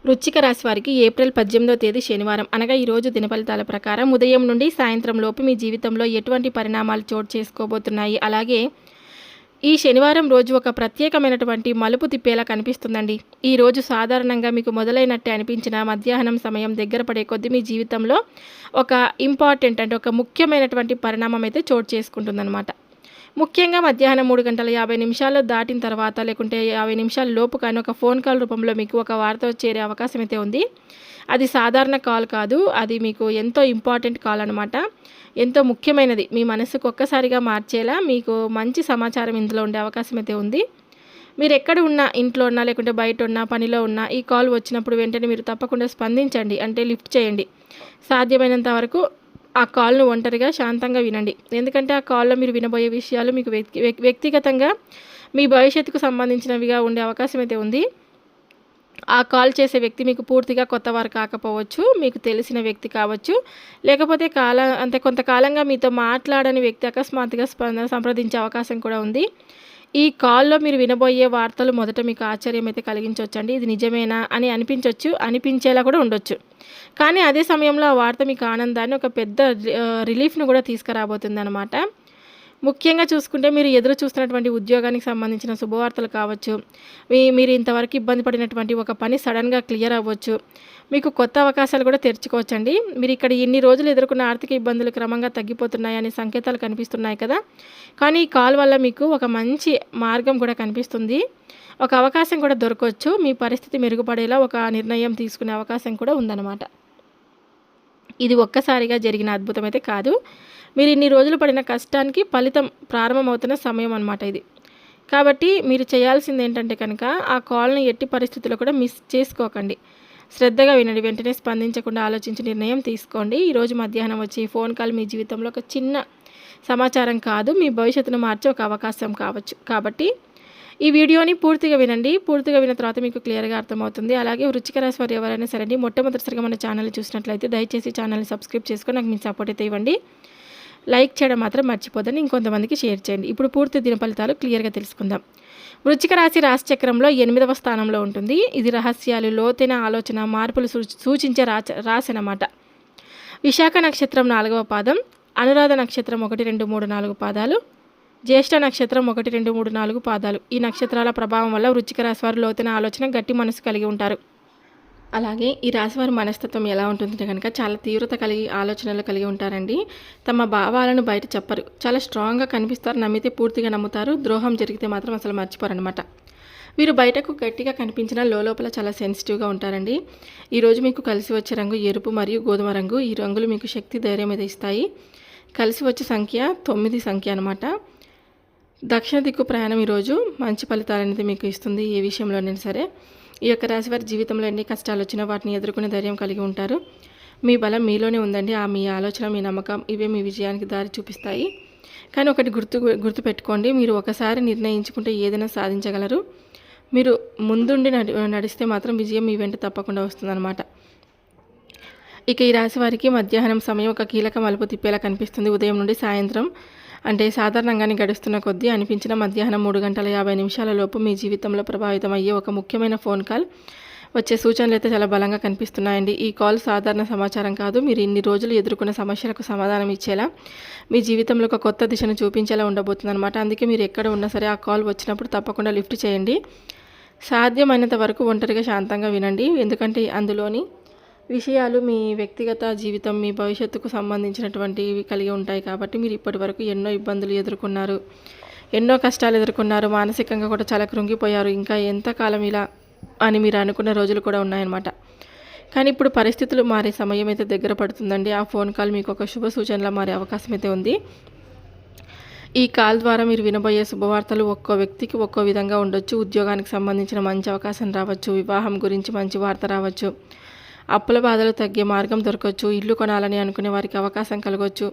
వృశ్చిక రాశి వారికి ఏప్రిల్ 18వ తేదీ శనివారం అనగా ఈరోజు దినఫలితాల ప్రకారం ఉదయం నుండి సాయంత్రం లోపు మీ జీవితంలో ఎటువంటి పరిణామాలు చోటు చేసుకోబోతున్నాయి. అలాగే ఈ శనివారం రోజు ఒక ప్రత్యేకమైనటువంటి మలుపు తిప్పేలా కనిపిస్తుందండి. ఈ రోజు సాధారణంగా మీకు మొదలైనట్టే అనిపించిన మధ్యాహ్నం సమయం దగ్గర పడే కొద్దీ మీ జీవితంలో ఒక ఇంపార్టెంట్ అంటే ఒక ముఖ్యమైనటువంటి పరిణామం అయితే చోటు చేసుకుంటుందన్నమాట. ముఖ్యంగా మధ్యాహ్నం 3:50 దాటిన తర్వాత లేకుంటే 50 నిమిషాల లోపు కానీ ఒక ఫోన్ కాల్ రూపంలో మీకు ఒక వార్త చేరే అవకాశం అయితే ఉంది. అది సాధారణ కాల్ కాదు, అది మీకు ఎంతో ఇంపార్టెంట్ కాల్ అనమాట. ఎంతో ముఖ్యమైనది, మీ మనసుకు ఒక్కసారిగా మార్చేలా మీకు మంచి సమాచారం ఇందులో ఉండే అవకాశం అయితే ఉంది. మీరు ఎక్కడ ఉన్నా, ఇంట్లో ఉన్నా లేకుంటే బయట ఉన్నా, పనిలో ఉన్నా, ఈ కాల్ వచ్చినప్పుడు వెంటనే మీరు తప్పకుండా స్పందించండి, అంటే లిఫ్ట్ చేయండి. సాధ్యమైనంత వరకు ఆ కాల్ను ఒంటరిగా శాంతంగా వినండి. ఎందుకంటే ఆ కాల్లో మీరు వినబోయే విషయాలు మీకు వ్యక్తిగతంగా మీ భవిష్యత్తుకు సంబంధించినవిగా ఉండే అవకాశం అయితే ఉంది. ఆ కాల్ చేసే వ్యక్తి మీకు పూర్తిగా కొత్తవారు కాకపోవచ్చు, మీకు తెలిసిన వ్యక్తి కావచ్చు, లేకపోతే కొంతకాలంగా మీతో మాట్లాడని వ్యక్తి అకస్మాత్తుగా సంప్రదించే అవకాశం కూడా ఉంది. ఈ కాల్లో మీరు వినబోయే వార్తలు మొదట మీకు ఆశ్చర్యం అయితే కలిగించవచ్చండి. ఇది నిజమేనా అని అనిపించేలా కూడా ఉండొచ్చు. కానీ అదే సమయంలో ఆ వార్త మీకు ఆనందాన్ని, ఒక పెద్ద రిలీఫ్ను కూడా తీసుకురాబోతుందన్నమాట. ముఖ్యంగా చూసుకుంటే మీరు ఎదురు చూస్తున్నటువంటి ఉద్యోగానికి సంబంధించిన శుభవార్తలు కావచ్చు, మీరు ఇంతవరకు ఇబ్బంది పడినటువంటి ఒక పని సడన్గా క్లియర్ అవ్వచ్చు, మీకు కొత్త అవకాశాలు కూడా తెరుచుకోవచ్చండి. మీరు ఇక్కడ ఇన్ని రోజులు ఎదుర్కొన్న ఆర్థిక ఇబ్బందులు క్రమంగా తగ్గిపోతున్నాయనే సంకేతాలు కనిపిస్తున్నాయి కదా. కానీ ఈ కాల్ వల్ల మీకు ఒక మంచి మార్గం కూడా కనిపిస్తుంది, ఒక అవకాశం కూడా దొరకవచ్చు. మీ పరిస్థితి మెరుగుపడేలా ఒక నిర్ణయం తీసుకునే అవకాశం కూడా ఉందన్నమాట. ఇది ఒక్కసారిగా జరిగిన అద్భుతం అయితే కాదు, మీరు ఇన్ని రోజులు పడిన కష్టానికి ఫలితం ప్రారంభమవుతున్న సమయం అన్నమాట ఇది. కాబట్టి మీరు చేయాల్సింది ఏంటంటే కనుక ఆ కాల్ని ఎట్టి పరిస్థితుల్లో కూడా మిస్ చేసుకోకండి. శ్రద్ధగా వినండి, వెంటనే స్పందించకుండా ఆలోచించి నిర్ణయం తీసుకోండి. ఈరోజు మధ్యాహ్నం వచ్చి ఫోన్ కాల్ మీ జీవితంలో ఒక చిన్న సమాచారం కాదు, మీ భవిష్యత్తును మార్చే ఒక అవకాశం కావచ్చు. కాబట్టి ఈ వీడియోని పూర్తిగా వినండి. పూర్తిగా విన్న తర్వాత మీకు క్లియర్గా అర్థమవుతుంది. అలాగే వృశ్చిక రాశి వారు ఎవరైనా సరే మొట్టమొదటిసారిగా మన ఛానల్ చూసినట్లయితే దయచేసి ఛానల్ని సబ్స్క్రైబ్ చేసుకొని నాకు మీ సపోర్ట్ అయితే ఇవ్వండి. లైక్ చేయడం మాత్రం మర్చిపోద్దని, ఇంకొంతమందికి షేర్ చేయండి. ఇప్పుడు పూర్తి దిన ఫలితాలు క్లియర్గా తెలుసుకుందాం. వృశ్చిక రాశి చక్రంలో 8వ స్థానంలో ఉంటుంది. ఇది రహస్యాలు, లోతైన ఆలోచన, మార్పులు సూచించే రాశి అన్నమాట. విశాఖ నక్షత్రం 4వ పాదం, అనురాధ నక్షత్రం 1, 2, 3, 4 పాదాలు, జ్యేష్ఠ నక్షత్రం 1, 2, 3, 4 పాదాలు. ఈ నక్షత్రాల ప్రభావం వల్ల వృశ్చిక రాశి వారు లోతైన ఆలోచన, గట్టి మనసు కలిగి ఉంటారు. అలాగే ఈ రాశివారి మనస్తత్వం ఎలా ఉంటుందంటే కనుక చాలా తీవ్రత కలిగి ఆలోచనలు కలిగి ఉంటారండి. తమ భావాలను బయట చెప్పరు, చాలా స్ట్రాంగ్గా కనిపిస్తారు, నమ్మితే పూర్తిగా నమ్ముతారు, ద్రోహం జరిగితే మాత్రం అసలు మర్చిపోరనమాట. వీరు బయటకు గట్టిగా కనిపించిన లోపల చాలా సెన్సిటివ్గా ఉంటారండి. ఈరోజు మీకు కలిసి వచ్చే రంగు ఎరుపు మరియు గోధుమ రంగు. ఈ రంగులు మీకు శక్తి, ధైర్యం అయితే ఇస్తాయి. కలిసి వచ్చే సంఖ్య 9 సంఖ్య అనమాట. దక్షిణ దిక్కు ప్రయాణం ఈరోజు మంచి ఫలితాలు అనేది మీకు ఇస్తుంది. ఏ విషయంలోనైనా సరే ఈ యొక్క రాశి వారి జీవితంలో ఎన్ని కష్టాలు వచ్చినా వాటిని ఎదుర్కొనే ధైర్యం కలిగి ఉంటారు. మీ బలం మీలోనే ఉందండి. మీ ఆలోచన, మీ నమ్మకం ఇవే మీ విజయానికి దారి చూపిస్తాయి. కానీ ఒకటి గుర్తు పెట్టుకోండి, మీరు ఒకసారి నిర్ణయించుకుంటే ఏదైనా సాధించగలరు. మీరు ముందుండి నడిస్తే మాత్రం విజయం మీ వెంట తప్పకుండా వస్తుందన్నమాట. ఇక ఈ రాశి వారికి మధ్యాహ్నం సమయం ఒక కీలక మలుపు తిప్పేలా కనిపిస్తుంది. ఉదయం నుండి సాయంత్రం అంటే సాధారణంగానే గడుస్తున్న కొద్దీ అనిపించిన మధ్యాహ్నం 3:50 లోపు మీ జీవితంలో ప్రభావితం అయ్యే ఒక ముఖ్యమైన ఫోన్ కాల్ వచ్చే సూచనలు అయితే చాలా బలంగా కనిపిస్తున్నాయండి. ఈ కాల్ సాధారణ సమాచారం కాదు, మీరు ఇన్ని రోజులు ఎదుర్కొన్న సమస్యలకు సమాధానం ఇచ్చేలా, మీ జీవితంలో ఒక కొత్త దిశను చూపించేలా ఉండబోతుంది అనమాట. అందుకే మీరు ఎక్కడ ఉన్నా సరే ఆ కాల్ వచ్చినప్పుడు తప్పకుండా లిఫ్ట్ చేయండి. సాధ్యమైనంత వరకు ఒంటరిగా శాంతంగా వినండి, ఎందుకంటే అందులోని విషయాలు మీ వ్యక్తిగత జీవితం, మీ భవిష్యత్తుకు సంబంధించినటువంటివి కలిగి ఉంటాయి. కాబట్టి మీరు ఇప్పటి వరకు ఎన్నో ఇబ్బందులు ఎదుర్కొన్నారు, ఎన్నో కష్టాలు ఎదుర్కొన్నారు, మానసికంగా కూడా చాలా కృంగిపోయారు. ఇంకా ఎంతకాలం ఇలా అని మీరు అనుకున్న రోజులు కూడా ఉన్నాయన్నమాట. కానీ ఇప్పుడు పరిస్థితులు మారే సమయం అయితే దగ్గర పడుతుందండి. ఆ ఫోన్ కాల్ మీకు ఒక శుభ సూచనలా మారే అవకాశం అయితే ఉంది. ఈ కాల్ ద్వారా మీరు వినబోయే శుభవార్తలు ఒక్కో వ్యక్తికి ఒక్కో విధంగా ఉండొచ్చు. ఉద్యోగానికి సంబంధించిన మంచి అవకాశం రావచ్చు, వివాహం గురించి మంచి వార్త రావచ్చు, అప్పుల బాధలు తగ్గే మార్గం దొరకవచ్చు, ఇల్లు కొనాలని అనుకునే వారికి అవకాశం కలగవచ్చు,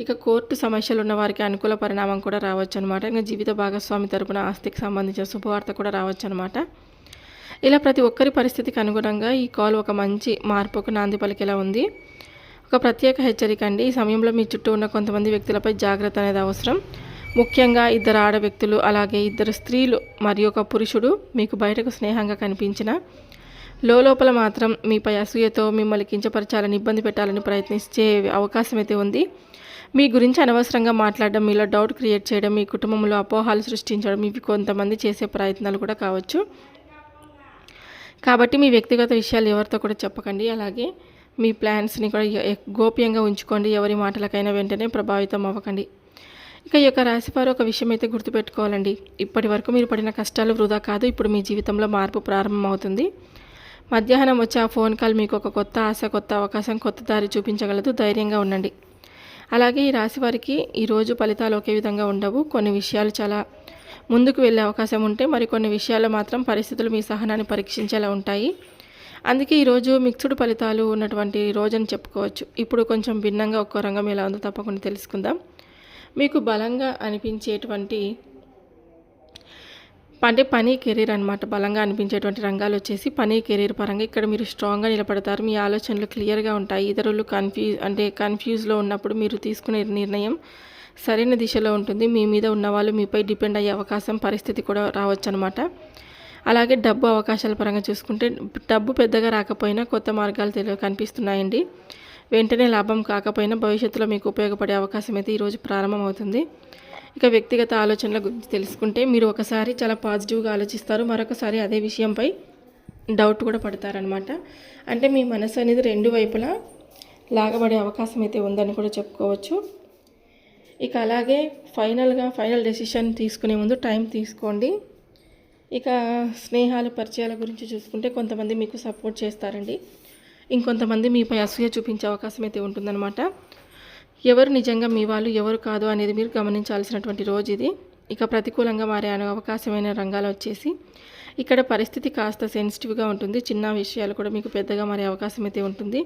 ఇక కోర్టు సమస్యలు ఉన్న వారికి అనుకూల పరిణామం కూడా రావచ్చు అనమాట. ఇంకా జీవిత భాగస్వామి తరపున ఆస్తికి సంబంధించిన శుభవార్త కూడా రావచ్చు అనమాట. ఇలా ప్రతి ఒక్కరి పరిస్థితికి అనుగుణంగా ఈ కాల్ ఒక మంచి మార్పుకు నాంది పలికేలా ఉంది. ఒక ప్రత్యేక హెచ్చరిక అండి, ఈ సమయంలో మీ చుట్టూ ఉన్న కొంతమంది వ్యక్తులపై జాగ్రత్త అనేది అవసరం. ముఖ్యంగా 2 ఆడ వ్యక్తులు, అలాగే 2 స్త్రీలు మరియు ఒక పురుషుడు మీకు బయటకు స్నేహంగా కనిపించిన లోపల మాత్రం మీపై అసూయతో మిమ్మల్ని కించపరచాలని, ఇబ్బంది పెట్టాలని ప్రయత్నించే అవకాశం అయితే ఉంది. మీ గురించి అనవసరంగా మాట్లాడడం, మీలో డౌట్ క్రియేట్ చేయడం, మీ కుటుంబంలో అపోహలు సృష్టించడం ఇవి కొంతమంది చేసే ప్రయత్నాలు కూడా కావచ్చు. కాబట్టి మీ వ్యక్తిగత విషయాలు ఎవరితో కూడా చెప్పకండి. అలాగే మీ ప్లాన్స్ని కూడా గోప్యంగా ఉంచుకోండి. ఎవరి మాటలకైనా వెంటనే ప్రభావితం అవ్వకండి. ఇక ఈ యొక్క రాశివారు ఒక విషయం అయితే గుర్తుపెట్టుకోవాలండి. ఇప్పటి వరకు మీరు పడిన కష్టాలు వృధా కాదు. ఇప్పుడు మీ జీవితంలో మార్పు ప్రారంభమవుతుంది. మధ్యాహ్నం వచ్చే ఆ ఫోన్ కాల్ మీకు ఒక కొత్త ఆశ, కొత్త అవకాశం, కొత్త దారి చూపించగలదు. ధైర్యంగా ఉండండి. అలాగే ఈ రాశి వారికి ఈరోజు ఫలితాలు ఒకే విధంగా ఉండవు. కొన్ని విషయాలు చాలా ముందుకు వెళ్ళే అవకాశం ఉంటే మరికొన్ని విషయాల్లో మాత్రం పరిస్థితులు మీ సహనాన్ని పరీక్షించేలా ఉంటాయి. అందుకే ఈరోజు మిక్స్డ్ ఫలితాలు ఉన్నటువంటి రోజని చెప్పుకోవచ్చు. ఇప్పుడు కొంచెం భిన్నంగా ఒక్కో రంగం ఎలా ఉందో తప్పకుండా తెలుసుకుందాం. మీకు బలంగా అనిపించేటువంటి అంటే పని కెరీర్ అనమాట. బలంగా అనిపించేటువంటి రంగాలు వచ్చేసి పని కెరీర్ పరంగా ఇక్కడ మీరు స్ట్రాంగ్గా నిలబడతారు. మీ ఆలోచనలు క్లియర్గా ఉంటాయి. ఇతరులు కన్ఫ్యూజ్లో ఉన్నప్పుడు మీరు తీసుకునే నిర్ణయం సరైన దిశలో ఉంటుంది. మీ మీద ఉన్నవాళ్ళు మీపై డిపెండ్ అయ్యే అవకాశం, పరిస్థితి కూడా రావచ్చు అనమాట. అలాగే డబ్బు అవకాశాల పరంగా చూసుకుంటే డబ్బు పెద్దగా రాకపోయినా కొత్త మార్గాలు కనిపిస్తున్నాయండి. వెంటనే లాభం కాకపోయినా భవిష్యత్తులో మీకు ఉపయోగపడే అవకాశం అయితే ఈరోజు ప్రారంభమవుతుంది. ఇక వ్యక్తిగత ఆలోచనల గురించి తెలుసుకుంటే మీరు ఒకసారి చాలా పాజిటివ్గా ఆలోచిస్తారు, మరొకసారి అదే విషయంపై డౌట్ కూడా పడతారనమాట. అంటే మీ మనసు అనేది రెండు వైపులా లాగబడే అవకాశం అయితే ఉందని కూడా చెప్పుకోవచ్చు. ఇక అలాగే ఫైనల్ డెసిషన్ తీసుకునే ముందు టైం తీసుకోండి. ఇక స్నేహాలు, పరిచయాల గురించి చూసుకుంటే కొంతమంది మీకు సపోర్ట్ చేస్తారండి. ఇంకొంతమంది మీపై అసూయ చూపించే అవకాశం అయితే ఉంటుందన్నమాట. ఎవరు నిజంగా మీ వాళ్ళు, ఎవరు కాదు అనేది మీరు గమనించాల్సినటువంటి రోజు ఇది. ఇక ప్రతికూలంగా మారే అవకాశమైన రంగాలు వచ్చేసి ఇక్కడ పరిస్థితి కాస్త సెన్సిటివ్గా ఉంటుంది. చిన్న విషయాలు కూడా మీకు పెద్దగా మారే అవకాశం అయితే ఉంటుంది.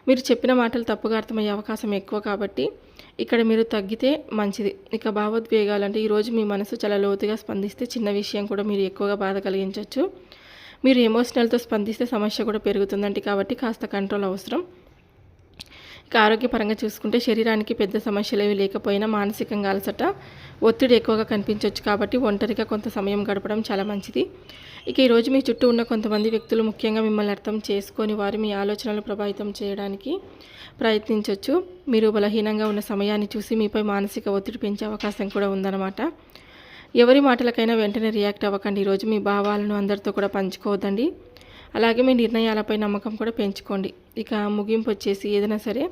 మీరు చెప్పిన మాటలు తప్పుగా అర్థమయ్యే అవకాశం ఎక్కువ కాబట్టి ఇక్కడ మీరు తగ్గితే మంచిది. ఇక భావోద్వేగాలు అంటే ఈరోజు మీ మనసు చాలా లోతుగా స్పందిస్తే చిన్న విషయం కూడా మీరు ఎక్కువగా బాధ కలిగించవచ్చు. మీరు ఎమోషనల్తో స్పందిస్తే సమస్య కూడా పెరుగుతుందండి. కాబట్టి కాస్త కంట్రోల్ అవసరం. ఇక ఆరోగ్యపరంగా చూసుకుంటే శరీరానికి పెద్ద సమస్యలు ఏవి లేకపోయినా మానసికంగా అలసట, ఒత్తిడి ఎక్కువగా కనిపించవచ్చు. కాబట్టి ఒంటరిగా కొంత సమయం గడపడం చాలా మంచిది. ఇక ఈరోజు మీ చుట్టూ ఉన్న కొంతమంది వ్యక్తులు ముఖ్యంగా మిమ్మల్ని అర్థం చేసుకొని వారు మీ ఆలోచనలు ప్రభావితం చేయడానికి ప్రయత్నించవచ్చు. మీరు బలహీనంగా ఉన్న సమయాన్ని చూసి మీపై మానసిక ఒత్తిడి పెంచే అవకాశం కూడా ఉందన్నమాట. ఎవరి మాటలకైనా వెంటనే రియాక్ట్ అవ్వకండి. ఈరోజు మీ భావాలను అందరితో కూడా పంచుకోవద్దండి. అలాగే మీ నిర్ణయాలపై నమ్మకం కూడా పెంచుకోండి. ఇక ముగింపు వచ్చేసి ఏదైనా సరే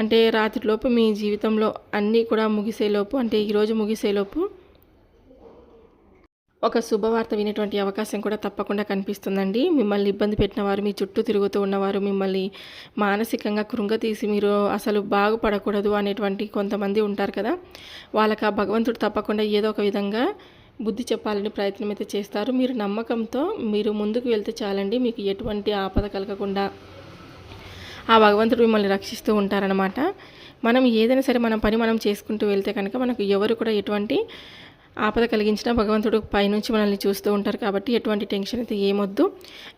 అంటే రాత్రిలోపు మీ జీవితంలో అన్నీ కూడా ముగిసేలోపు అంటే ఈరోజు ముగిసేలోపు ఒక శుభవార్త వినేటువంటి అవకాశం కూడా తప్పకుండా కనిపిస్తుందండి. మిమ్మల్ని ఇబ్బంది పెట్టిన వారు, మీ చుట్టూ తిరుగుతూ ఉన్నవారు మిమ్మల్ని మానసికంగా కృంగతీసి మీరు అసలు బాగుపడకూడదు అనేటువంటి కొంతమంది ఉంటారు కదా, వాళ్ళకి ఆ భగవంతుడు తప్పకుండా ఏదో ఒక విధంగా బుద్ధి చెప్పాలని ప్రయత్నం అయితే చేస్తారు. మీరు నమ్మకంతో మీరు ముందుకు వెళ్తే చాలండి. మీకు ఎటువంటి ఆపద కలగకుండా ఆ భగవంతుడు మిమ్మల్ని రక్షిస్తూ ఉంటారనమాట. మనం ఏదైనా సరే మన పని మనం చేసుకుంటూ వెళ్తే కనుక మనకు ఎవరు కూడా ఎటువంటి ఆపద కలిగించిన భగవంతుడు పైనుంచి మనల్ని చూస్తూ ఉంటారు. కాబట్టి ఎటువంటి టెన్షన్ అయితే ఏమొద్దు.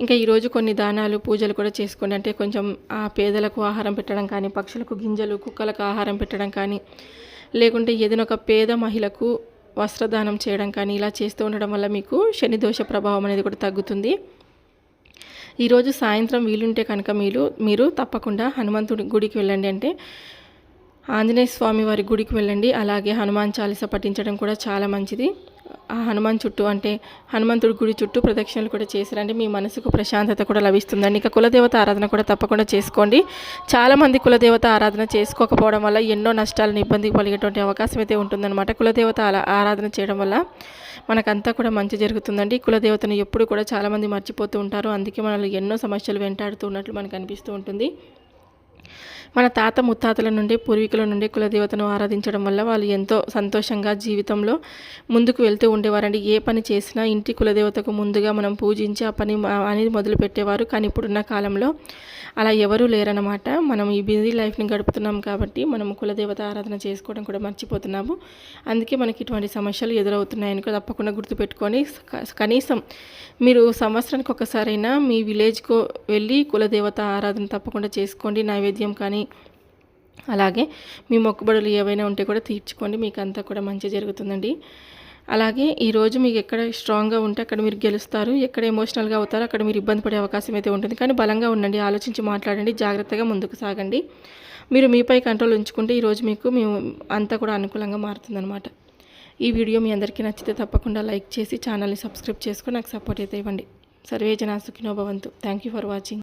ఇంకా ఈరోజు కొన్ని దానాలు, పూజలు కూడా చేసుకోండి. అంటే కొంచెం ఆ పేదలకు ఆహారం పెట్టడం కానీ, పక్షులకు గింజలు, కుక్కలకు ఆహారం పెట్టడం కానీ, లేకుంటే ఏదైనా ఒక పేద మహిళకు వస్త్రదానం చేయడం కానీ ఇలా చేస్తూ ఉండడం వల్ల మీకు శని దోష ప్రభావం అనేది కూడా తగ్గుతుంది. ఈరోజు సాయంత్రం వీలుంటే కనుక మీరు తప్పకుండా హనుమంతుడి గుడికి వెళ్ళండి. అంటే ఆంజనేయ స్వామి వారి గుడికి వెళ్ళండి. అలాగే హనుమాన్ చాలీస పఠించడం కూడా చాలా మంచిది. ఆ హనుమాన్ చుట్టూ అంటే హనుమంతుడి గుడి చుట్టూ ప్రదక్షిణలు కూడా చేసిరండి. మీ మనసుకు ప్రశాంతత కూడా లభిస్తుందండి. ఇక కులదేవత ఆరాధన కూడా తప్పకుండా చేసుకోండి. చాలామంది కులదేవత ఆరాధన చేసుకోకపోవడం వల్ల ఎన్నో నష్టాలను, ఇబ్బందికి కలిగేటువంటి అవకాశం అయితే ఉంటుందన్నమాట. కులదేవత ఆరాధన చేయడం వల్ల మనకంతా కూడా మంచి జరుగుతుందండి. కులదేవతను ఎప్పుడు కూడా చాలామంది మర్చిపోతూ ఉంటారు. అందుకే మనల్ని ఎన్నో సమస్యలు వెంటాడుతూ ఉన్నట్లు మనకు అనిపిస్తూ ఉంటుంది. మన తాత ముత్తాతల నుండి, పూర్వీకుల నుండి కులదేవతను ఆరాధించడం వల్ల వాళ్ళు ఎంతో సంతోషంగా జీవితంలో ముందుకు వెళ్తూ ఉండేవారండి. ఏ పని చేసినా ఇంటి కులదేవతకు ముందుగా మనం పూజించి ఆ పని అనేది మొదలు పెట్టేవారు. కానీ ఇప్పుడున్న కాలంలో అలా ఎవరూ లేరన్నమాట. మనం ఈ బిజీ లైఫ్ని గడుపుతున్నాం కాబట్టి మనం కులదేవత ఆరాధన చేసుకోవడం కూడా మర్చిపోతున్నాము. అందుకే మనకి ఇటువంటి సమస్యలు ఎదురవుతున్నాయని కూడా తప్పకుండా గుర్తుపెట్టుకొని కనీసం మీరు సంవత్సరానికి ఒకసారైనా మీ విలేజ్కు వెళ్ళి కులదేవత ఆరాధన తప్పకుండా చేసుకోండి. నైవేద్యం కానీ అలాగే మీ మొక్కుబడులు ఏవైనా ఉంటే కూడా తీర్చుకోండి. మీకు అంతా కూడా మంచి జరుగుతుందండి. అలాగే ఈరోజు మీకు ఎక్కడ స్ట్రాంగ్గా ఉంటే అక్కడ మీరు గెలుస్తారు, ఎక్కడ ఎమోషనల్గా అవుతారో అక్కడ మీరు ఇబ్బంది పడే అవకాశం అయితే ఉంటుంది. కానీ బలంగా ఉండండి, ఆలోచించి మాట్లాడండి, జాగ్రత్తగా ముందుకు సాగండి. మీరు మీపై కంట్రోల్ ఉంచుకుంటే ఈరోజు మీకు అంతా కూడా అనుకూలంగా మారుతుందన్నమాట. ఈ వీడియో మీ అందరికీ నచ్చితే తప్పకుండా లైక్ చేసి ఛానల్ని సబ్స్క్రైబ్ చేసుకొని నాకు సపోర్ట్ అయితే ఇవ్వండి. సర్వే జనా సుఖినో భవంతు. Thank you for watching.